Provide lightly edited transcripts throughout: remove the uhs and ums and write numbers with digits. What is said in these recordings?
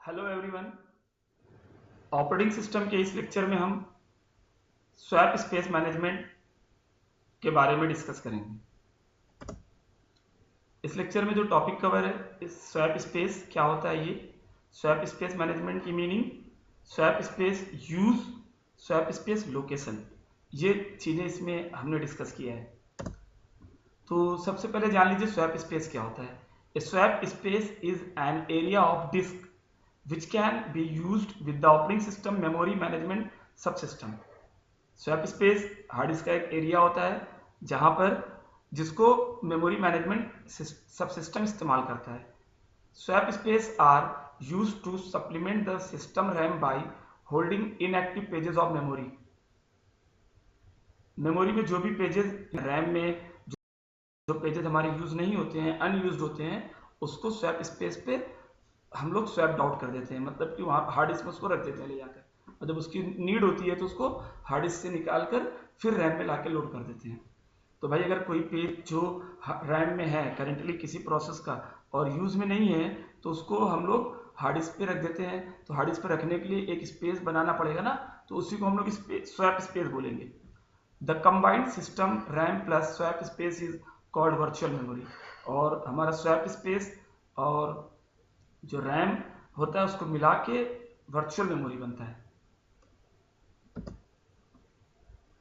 Hello everyone. Operating system के इस lecture में हम स्वैप स्पेस मैनेजमेंट के बारे में डिस्कस करेंगे। इस लेक्चर में जो टॉपिक कवर है स्वैप स्पेस क्या होता है, ये स्वैप स्पेस मैनेजमेंट की meaning, swap space use, swap space location, ये चीज़ें इसमें हमने डिस्कस किया है। तो सबसे पहले जान लीजिए स्वैप स्पेस क्या होता है। A swap space is an area of disk which can be used with the operating system memory management subsystem। Swap space hard disk का एक एरिया होता है जहां पर जिसको मेमोरी मैनेजमेंट सबसिस्टम इस्तेमाल करता है। Swap space are use to supplement the system RAM by holding inactive pages of memory. Memory में जो भी पेजेस रैम में जो पेजेस हमारे यूज नहीं होते हैं, अनयूज्ड होते हैं, उसको स्वैप स्पेस पे हम लोग स्वैप आउट कर देते हैं, मतलब कि वहाँ हार्ड डिस्क में उसको रख देते हैं ले जाकर, और जब उसकी नीड होती है तो उसको हार्ड डिस्क से निकाल कर फिर रैम में लाके लोड कर देते हैं। तो भाई अगर कोई पेज जो रैम में है करेंटली किसी प्रोसेस का और यूज में नहीं है तो उसको हम लोग हार्ड डिस्क पे रख देते हैं। तो हार्ड डिस्क पे रखने के लिए एक स्पेस बनाना पड़ेगा ना, तो उसी को हम लोग स्वैप स्पेस बोलेंगे। The combined system RAM plus swap space is called virtual memory. और हमारा स्वैप स्पेस और जो रैम होता है उसको मिला के वर्चुअल मेमोरी बनता है।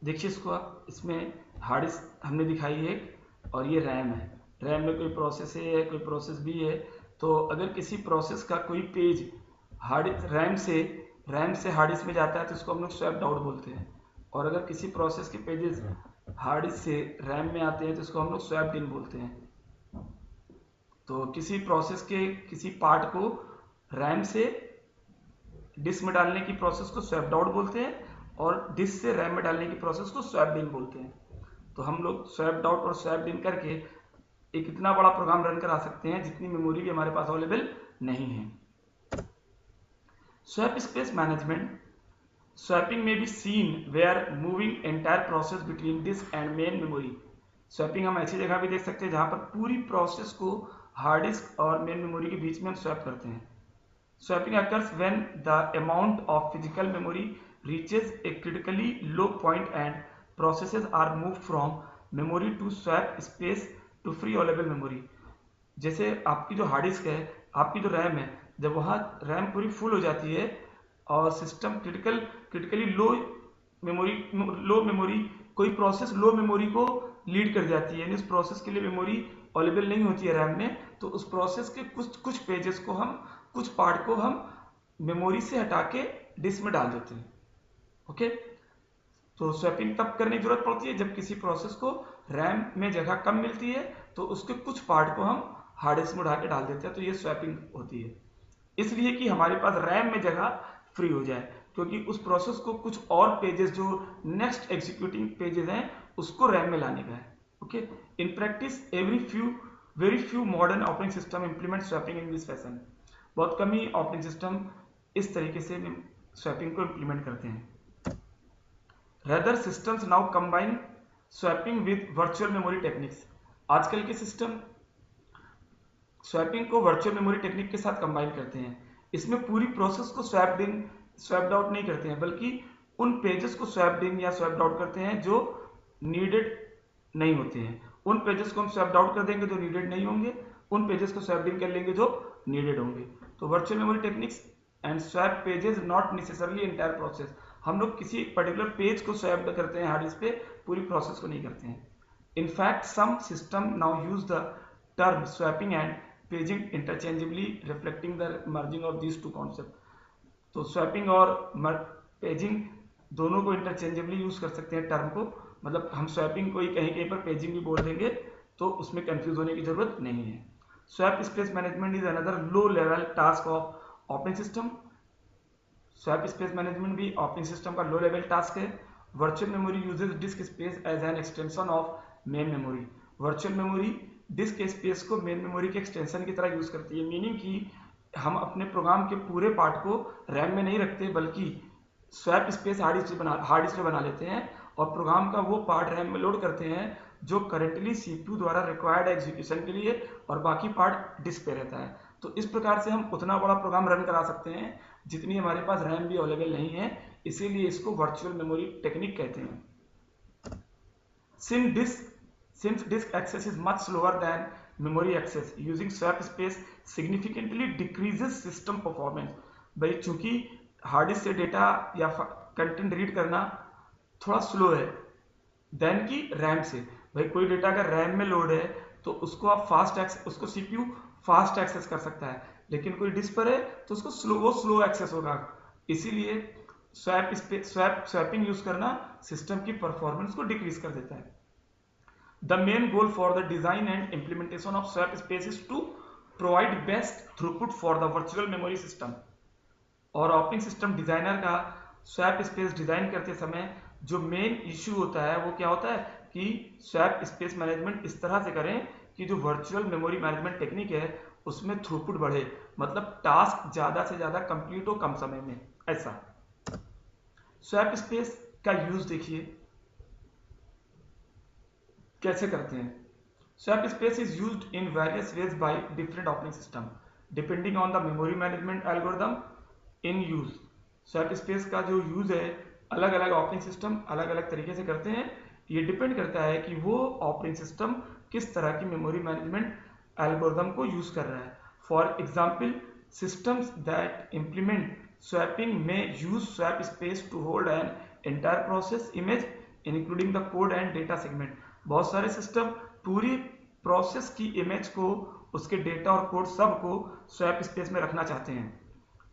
देखिए इसको आप, इसमें हार्ड डिस्क हमने दिखाई है एक, और ये रैम है। रैम में कोई प्रोसेस है, कोई प्रोसेस भी है। तो अगर किसी प्रोसेस का कोई पेज हार्ड रैम से हार्ड डिस्क में जाता है तो उसको हम लोग स्वैप्ड आउट बोलते हैं। और अगर किसी प्रोसेस के पेजेस हार्ड डिस्क से रैम में आते हैं तो उसको हम लोग स्वैप्ड इन बोलते हैं। तो किसी प्रोसेस के किसी पार्ट को रैम से डिस्क में डालने की प्रोसेस को स्वैप्ड आउट बोलते हैं, और डिस्क से रैम में डालने की प्रोसेस को स्वैप्ड इन बोलते हैं। तो हम लोग स्वैप्ड आउट और स्वैप्ड इन करके एक इतना बड़ा प्रोग्राम रन करा सकते हैं जितनी मेमोरी भी हमारे पास अवेलेबल नहीं है। स्वैप स्पेस मैनेजमेंट स्वैपिंग में be seen where moving entire process between disk and main memory. Swapping हम ऐसी जगह भी देख सकते हैं जहां पर पूरी प्रोसेस को हार्ड डिस्क और मेन मेमोरी के बीच में हम स्वैप करते हैं। Swapping occurs when the amount of physical memory reaches a critically low point and processes are moved from memory to swap space to free available memory। जैसे आपकी जो hard disk है, आपकी जो रैम है, जब वहाँ रैम पूरी फुल हो जाती है और सिस्टम क्रिटिकली लो मेमोरी कोई प्रोसेस लो मेमोरी को लीड कर जाती है, यानी उस प्रोसेस के लिए मेमोरी अवेलेबल नहीं होती है रैम में, तो उस प्रोसेस के कुछ पेजेस को हम, कुछ पार्ट को हम मेमोरी से हटा के डिस्क में डाल देते हैं। ओके, तो स्वैपिंग तब करने की जरूरत पड़ती है जब किसी प्रोसेस को रैम में जगह कम मिलती है तो उसके कुछ पार्ट को हम हार्ड डिस्क में उठा के डाल देते हैं, तो ये स्वैपिंग होती है। इसलिए कि हमारे पास रैम में जगह फ्री हो जाए, क्योंकि उस प्रोसेस को कुछ और पेजेस जो नेक्स्ट एग्जीक्यूटिंग पेजेस हैं उसको रैम में लाने का है। Okay, in practice very few modern operating system implement swapping in this fashion. बहुत कम ही ऑपरेटिंग सिस्टम इस तरीके से स्वैपिंग को इंप्लीमेंट करते हैं। Rather systems now combine swapping with virtual memory techniques। आजकल के सिस्टम स्वैपिंग को वर्चुअल मेमोरी टेक्निक के साथ कंबाइन करते हैं। इसमें पूरी प्रोसेस को स्वैप्ड आउट नहीं करते हैं, बल्कि उन पेजेस को स्वैप्ड इन या स्वैप्ड आउट करते हैं जो नीडेड नहीं होते हैं। उन पेजेस को हम स्वैप्ड आउट कर देंगे जो नीडेड नहीं होंगे, उन पेजेस को स्वैप्ड इन कर लेंगे जो नीडेड होंगे। तो virtual memory techniques and swap pages not necessarily entire process. हम लोग किसी पर्टिकुलर पेज को स्वैप करते हैं हार्ड डिस्क पे, पूरी प्रोसेस को नहीं करते हैं। In fact, some system now use the term swapping and paging interchangeably, reflecting the merging of these two concepts। तो स्वैपिंग और पेजिंग दोनों को इंटरचेंजेबली यूज कर सकते हैं टर्म को, मतलब हम स्वैपिंग को ही कहीं कहीं पर पेजिंग भी बोल देंगे, तो उसमें कंफ्यूज होने की जरूरत नहीं है। Swap space management is another low level task of operating system. Swap space management भी ऑपरेटिंग सिस्टम का लो लेवल टास्क है। Virtual memory uses disk space as an extension of main memory. Virtual memory disk space को main memory के extension की तरह use करती है, meaning कि हम अपने प्रोग्राम के पूरे पार्ट को रैम में नहीं रखते, बल्कि स्वैप स्पेस हार्ड डिस्क में बना लेते हैं और प्रोग्राम का वो पार्ट रैम में लोड करते हैं जो करेंटली सीपीयू द्वारा रिक्वायर्ड एग्जीक्यूशन के लिए, और बाकी पार्ट डिस्क पे रहता है। तो इस प्रकार से हम उतना बड़ा प्रोग्राम रन करा सकते हैं जितनी हमारे पास रैम भी अवेलेबल नहीं है, इसीलिए इसको वर्चुअल मेमोरी टेक्निक कहते हैं। Since disk access is much slower than memory access, using swap space significantly decreases system performance। भाई चूंकि हार्ड डिस्क से डेटा या कंटेंट रीड करना थोड़ा स्लो है देन की रैम से। भाई कोई डेटा अगर रैम में लोड है तो उसको आप उसको सीपीयू फास्ट एक्सेस कर सकता है, लेकिन कोई डिस्क पर है तो उसको स्लो एक्सेस होगा। इसीलिए स्वैपिंग यूज करना सिस्टम की परफॉर्मेंस को डिक्रीज कर देता है। The main goal for the design and implementation of swap space is to provide best throughput for the virtual memory system। और ऑपरेटिंग सिस्टम डिजाइनर का स्वैप स्पेस डिजाइन करते समय जो मेन इश्यू होता है वो क्या होता है कि स्वैप स्पेस मैनेजमेंट इस तरह से करें कि जो वर्चुअल मेमोरी मैनेजमेंट टेक्निक है उसमें थ्रूपुट बढ़े, मतलब टास्क ज्यादा से ज्यादा कंप्लीट हो कम समय में। ऐसा स्वैप स्पेस का यूज देखिए कैसे करते हैं। Swap space is used in various ways by different operating system depending on the memory management algorithm in use. Swap space का जो यूज है अलग अलग ऑपरेटिंग सिस्टम अलग अलग तरीके से करते हैं। ये डिपेंड करता है कि वो ऑपरेटिंग सिस्टम किस तरह की मेमोरी मैनेजमेंट एल्गोरिथम को यूज कर रहा है। For example, systems that implement swapping में use swap space to hold an entire process image including the code and data segment. बहुत सारे सिस्टम पूरी प्रोसेस की इमेज को, उसके डेटा और कोड सब को स्वैप स्पेस में रखना चाहते हैं।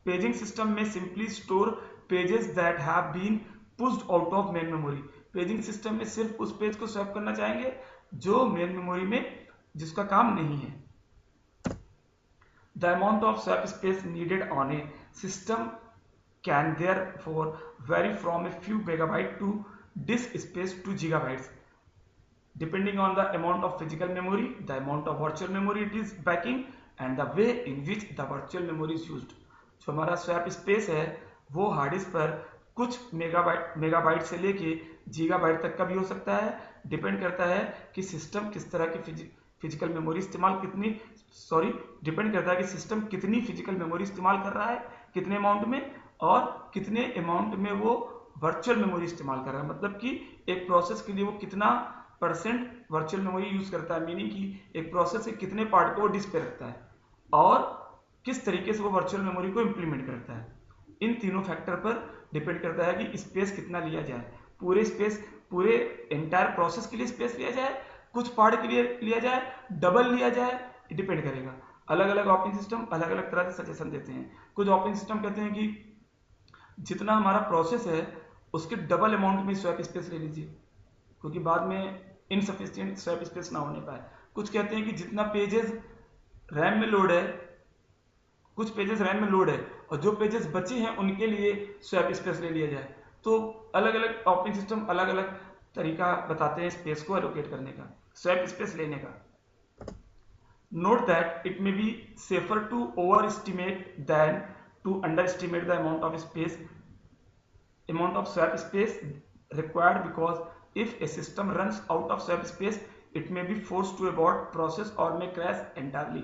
पेजिंग सिस्टम में simply store pages that have been pushed out of main memory. Paging system में सिर्फ उस पेज को स्वैप करना चाहेंगे जो मेन मेमोरी में जिसका काम नहीं है। The amount of swap space needed on A system can therefore vary from a few megabyte to disk space to gigabytes depending on the amount of physical memory, the amount of virtual memory it is backing and the way in which the virtual memory is used। जो हमारा swap space है वो hard disk पर कुछ megabyte से लेके gigabyte तक का भी हो सकता है। डिपेंड करता है कि सिस्टम किस तरह की फिजिकल मेमोरी इस्तेमाल डिपेंड करता है कि सिस्टम कितनी फिजिकल मेमोरी इस्तेमाल कर रहा है, कितने अमाउंट में, और कितने अमाउंट में वो वर्चुअल मेमोरी इस्तेमाल कर रहा है। मतलब कि एक प्रोसेस के लिए वो कितना % वर्चुअल मेमोरी यूज करता है, मीनिंग कि एक प्रोसेस के कितने पार्ट को वो डिस्क पे रखता है और किस तरीके से वो वर्चुअल मेमोरी को इम्प्लीमेंट करता है। इन तीनों फैक्टर पर डिपेंड करता है कि स्पेस कितना लिया जाए। पूरे एंटायर प्रोसेस के लिए स्पेस लिया जाए, कुछ पार्ट के लिए लिया जाए, डबल लिया जाए, डिपेंड करेगा। अलग अलग ऑपरेटिंग सिस्टम अलग अलग तरह से सजेशन देते हैं। कुछ ऑपरेटिंग सिस्टम कहते हैं कि जितना हमारा प्रोसेस है उसके डबल अमाउंट में स्वैप स्पेस ले लीजिए, क्योंकि बाद में इनसफिशिएंट स्वैप स्पेस ना होने पाए। कुछ कहते हैं कि जितना पेजेस रैम में लोड है, कुछ पेजेस रैम में लोड है और जो पेजेस बचे हैं उनके लिए स्वैप स्पेस ले लिया जाए। तो अलग अलग ऑपरेटिंग सिस्टम अलग अलग तरीका बताते हैं स्पेस को एलोकेट करने का, स्वैप स्पेस लेने का। Note that it may be safer to over estimate than to under estimate the amount of swap space required, because if a system runs out of swap space it may be forced to abort process or may crash entirely।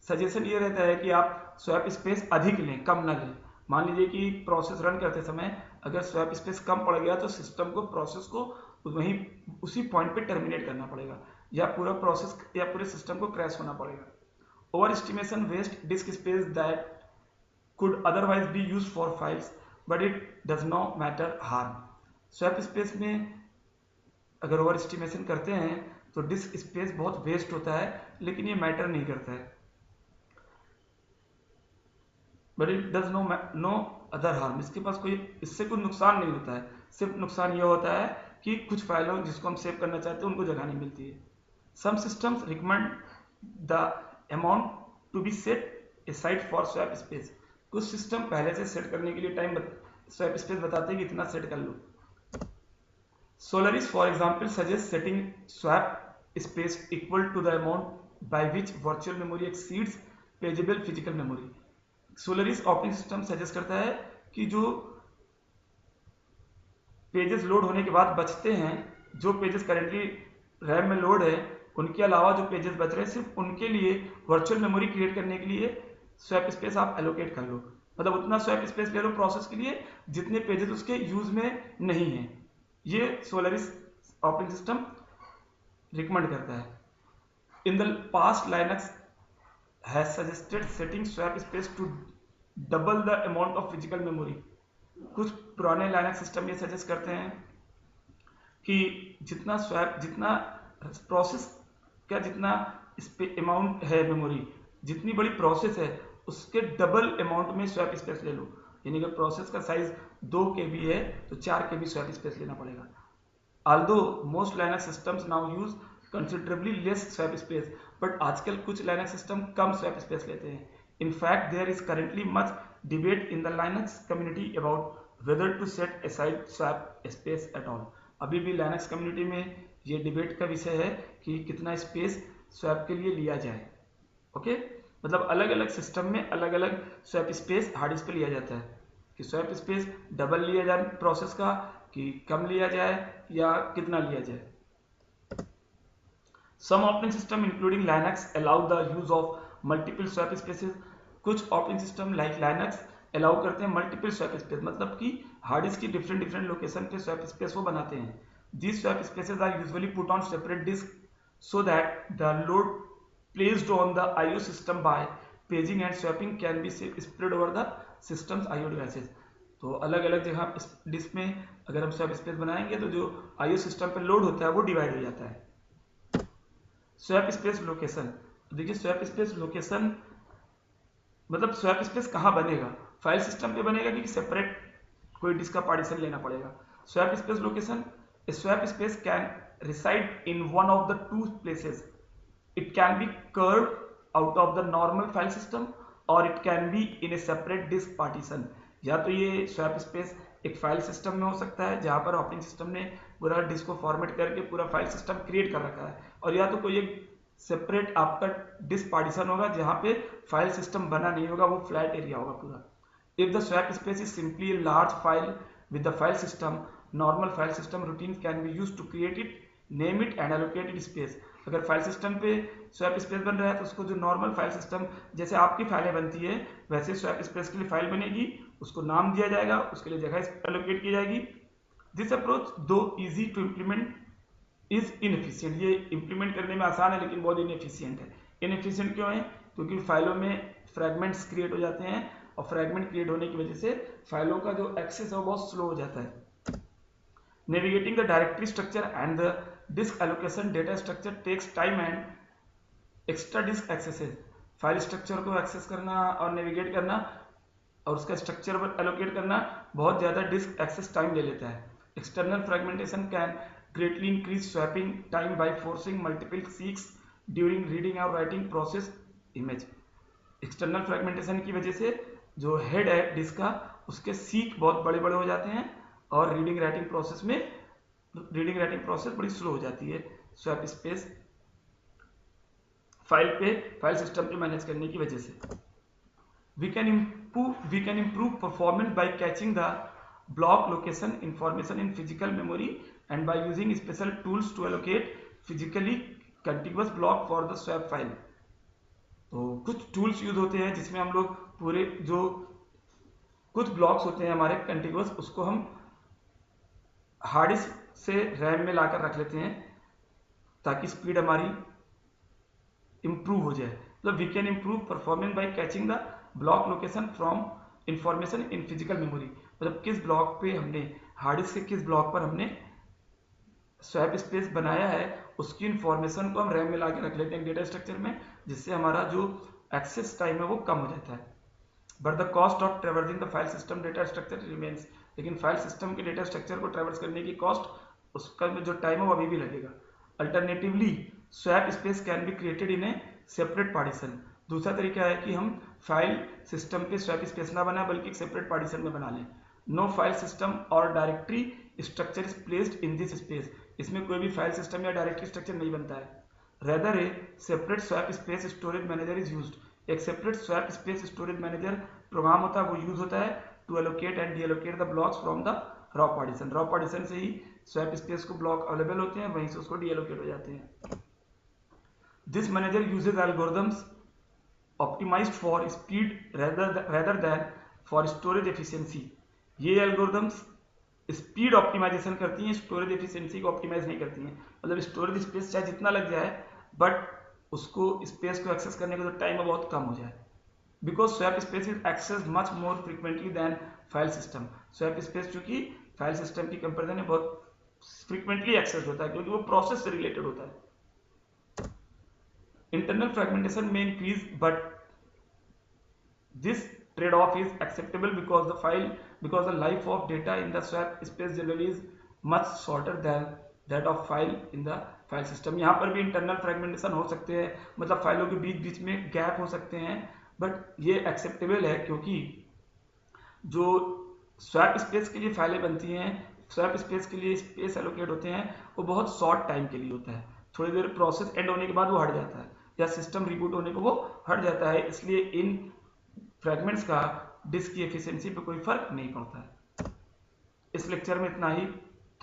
Suggestion ये रहता है कि आप swap space अधिक लें, कम ना लें। मान लीजिए कि प्रोसेस रन करते समय अगर स्वैप स्पेस कम पड़ गया तो सिस्टम को प्रोसेस को वहीं उसी पॉइंट पे टर्मिनेट करना पड़ेगा या पूरा प्रोसेस या पूरे सिस्टम को क्रैश होना पड़ेगा। Over estimation waste disk space that could otherwise be used for files but it does not matter harm। Swap space में अगर ओवर एस्टिमेशन करते हैं तो डिस्क स्पेस बहुत वेस्ट होता है, लेकिन ये मैटर नहीं करता है। But it does no other harm, इसके पास इससे कोई नुकसान नहीं होता है। सिर्फ नुकसान ये होता है कि कुछ फाइलों जिसको हम सेव करना चाहते हैं उनको जगह नहीं मिलती है। Some systems recommend the amount to be set aside for swap space. कुछ सिस्टम पहले से सेट करने के लिए स्वैप स्पेस बताते हैं कि इतना सेट कर लो। Solaris, for example, suggests setting swap space equal to the amount by which virtual memory exceeds pageable physical memory। Solaris operating system suggest करता है कि जो पेजेस लोड होने के बाद बचते हैं, जो पेजेस करेंटली रैम में लोड है, उनके अलावा जो पेजेस बच रहे हैं सिर्फ उनके लिए वर्चुअल मेमोरी क्रिएट करने के लिए स्वैप स्पेस आप एलोकेट कर लो, मतलब उतना स्वैप स्पेस ले लो प्रोसेस के लिए जितने पेजेस उसके यूज में नहीं है। ये सोलारिस ऑपरेटिंग सिस्टम रिकमेंड करता है। In the past Linux has suggested setting swap space to double the amount of physical memory. कुछ पुराने लाइनक्स सिस्टम ये सजेस्ट करते हैं कि जितना स्वैप, जितना प्रोसेस का जितना अमाउंट है मेमोरी, जितनी बड़ी प्रोसेस है उसके डबल अमाउंट में स्वैप स्पेस ले लो। यानी कि प्रोसेस का साइज 2 KB है तो 4 KB स्वैप स्पेस लेना पड़ेगा। Although most Linux systems now use considerably less swap space, but आजकल कुछ लाइनक्स सिस्टम कम स्वैप स्पेस लेते हैं। In fact there is currently much debate in the Linux community about whether to set aside swap space at all. अभी भी Linux community में ये debate का विषय है कि कितना स्पेस स्वैप के लिए लिया जाए। ओके, मतलब अलग अलग सिस्टम में अलग अलग स्वैप स्पेस हार्ड डिस्क पे लिया जाता है कि स्वैप स्पेस डबल लिया जाए प्रोसेस का, कि कम लिया जाए या कितना लिया जाए। Some operating system including Linux allow the use of multiple swap spaces. कुछ operating system like Linux allow करते हैं मल्टीपल स्वैप स्पेस, मतलब कि हार्ड डिस्क की डिफरेंट डिफरेंट लोकेशन पे स्वैप स्पेस वो बनाते हैं। These swap spaces are usually put on separate disk so that the load placed on the IO system by paging and swapping can be spread over the system's IO devices। तो अलग अलग जगह disc में अगर हम swap space बनाएंगे तो जो IO सिस्टम पे लोड होता है वो डिवाइड हो जाता है। स्वैप स्पेस लोकेशन, देखिए स्वैप स्पेस लोकेशन मतलब स्वैप स्पेस कहाँ बनेगा, फाइल सिस्टम पे बनेगा कि सेपरेट कोई डिस्क का पार्टीशन लेना पड़ेगा। Swap space location, a swap space can reside in one of the two places. It can be curved out of the normal file system or it can be in a separate disk partition। या तो ये swap space एक file system में हो सकता है जहां पर ऑपरेटिंग सिस्टम ने पूरा डिस्क को फॉर्मेट करके पूरा फाइल सिस्टम क्रिएट कर रखा है, और या तो कोई एक सेपरेट आपका डिस्क पार्टीशन होगा जहां पे फाइल सिस्टम बना नहीं होगा, वो फ्लैट एरिया होगा पूरा। If the swap space is simply a large file with the file system, normal file system routines can be used to create it, name it and allocate it space। अगर file system पे swap space बन रहा है तो उसको जो normal file system जैसे आपकी फाइलें बनती है वैसे स्वैप स्पेस के लिए फाइल बनेगी, उसको नाम दिया जाएगा, उसके लिए जगह एलोकेट की जाएगी। This approach though easy to implement is inefficient, ये इम्प्लीमेंट करने में आसान है लेकिन बहुत इनएफिशिएंट है। इनएफिशिएंट क्यों है, क्योंकि फाइलों में फ्रैगमेंट्स क्रिएट हो जाते हैं और फ्रैगमेंट क्रिएट होने की वजह से फाइलों का जो एक्सेस है वो बहुत स्लो हो जाता है। Navigating the directory structure and the disk allocation data structure takes time and extra disk accesses. File structure को एक्सेस करना और नेविगेट करना और उसका स्ट्रक्चर एलोकेट करना बहुत ज़्यादा डिस्क एक्सेस टाइम ले लेता है। External fragmentation can greatly increase swapping time by forcing multiple seeks during reading और writing process image। External fragmentation की वजह से जो हेड है डिस्क का उसके सीक बहुत बड़े बड़े हो जाते हैं और रीडिंग राइटिंग प्रोसेस बड़ी स्लो हो जाती है स्वैप स्पेस फाइल सिस्टम पे मैनेज करने की वजह से। We can improve performance by caching the block location information in physical memory and by using special tools to allocate physically contiguous block for the swap file। तो कुछ tools use होते हैं जिसमें हम लोग पूरे जो कुछ ब्लॉक्स होते हैं हमारे कंटिग्यूअस उसको हम हार्ड डिस्क से रैम में लाकर रख लेते हैं ताकि स्पीड हमारी इंप्रूव हो जाए। मतलब we can improve performance by caching the block location from information in physical memory. मतलब किस ब्लॉक पे हमने हार्ड डिस्क के किस ब्लॉक पर हमने स्वैप स्पेस बनाया है उसकी इंफॉर्मेशन को हम रैम में लाके रख लेते हैं डेटा स्ट्रक्चर में, जिससे हमारा जो एक्सेस टाइम है वो कम हो जाता है। But the cost of traversing the file system data structure remains. लेकिन फाइल सिस्टम के डेटा स्ट्रक्चर को ट्रेवर्स करने की कॉस्ट उसका जो टाइम है वो अभी भी लगेगा। Alternatively swap space can be created in a separate partition. दूसरा तरीका है कि हम फाइल सिस्टम पे स्वैप स्पेस ना बनाए बल्कि एक सेपरेट पार्टीशन में बना लें। नो फाइल सिस्टम और directory structure is placed in this space. इसमें कोई भी फाइल सिस्टम या डायरेक्टरी स्ट्रक्चर नहीं बनता है। Rather a separate swap space storage manager is used. एक separate swap space storage manager program होता है वो यूज होता है to allocate and deallocate the blocks from the raw partition. Raw partition से ही स्वैप स्पेस को ब्लॉक अवेलेबल होते हैं, वहीं से उसको डीएलोकेट हो जाते हैं। This manager uses algorithms optimised for speed rather than for storage efficiency. ये एल्गोरिदम्स स्पीड ऑप्टिमाइजेशन करती हैं, स्टोरेज एफिशिएंसी को ऑप्टिमाइज नहीं करती हैं। मतलब स्टोरेज स्पेस चाहे जितना लग जाए, बट उसको स्पेस को एक्सेस करने का जो टाइम है बहुत कम हो जाए। Because swap space is access much more frequently than file system. Swap space चूंकि फाइल सिस्टम की कंपेरिजन में बहुत फ्रिक्वेंटली एक्सेस होता है, क्योंकि वो प्रोसेस से रिलेटेड होता है। Internal fragmentation may increase, but this trade-off is acceptable because the life of data in the swap space generally is much shorter than that of file in the file system। यहाँ पर भी internal fragmentation हो सकते हैं, मतलब फाइलों के बीच बीच में गैप हो सकते हैं, बट ये एक्सेप्टेबल है क्योंकि जो स्वैप स्पेस के लिए फाइलें बनती हैं, स्वैप स्पेस के लिए स्पेस एलोकेट होते हैं, वो बहुत शॉर्ट टाइम के लिए होता है। थोड़ी देर प्रोसेस एंड होने के बाद वो हट जाता है, या सिस्टम रिबूट होने को वो हट जाता है। इसलिए इन फ्रेगमेंट्स का डिस्क की एफिशिएंसी पे कोई फर्क नहीं पड़ता है। इस लेक्चर में इतना ही।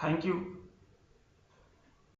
Thank you.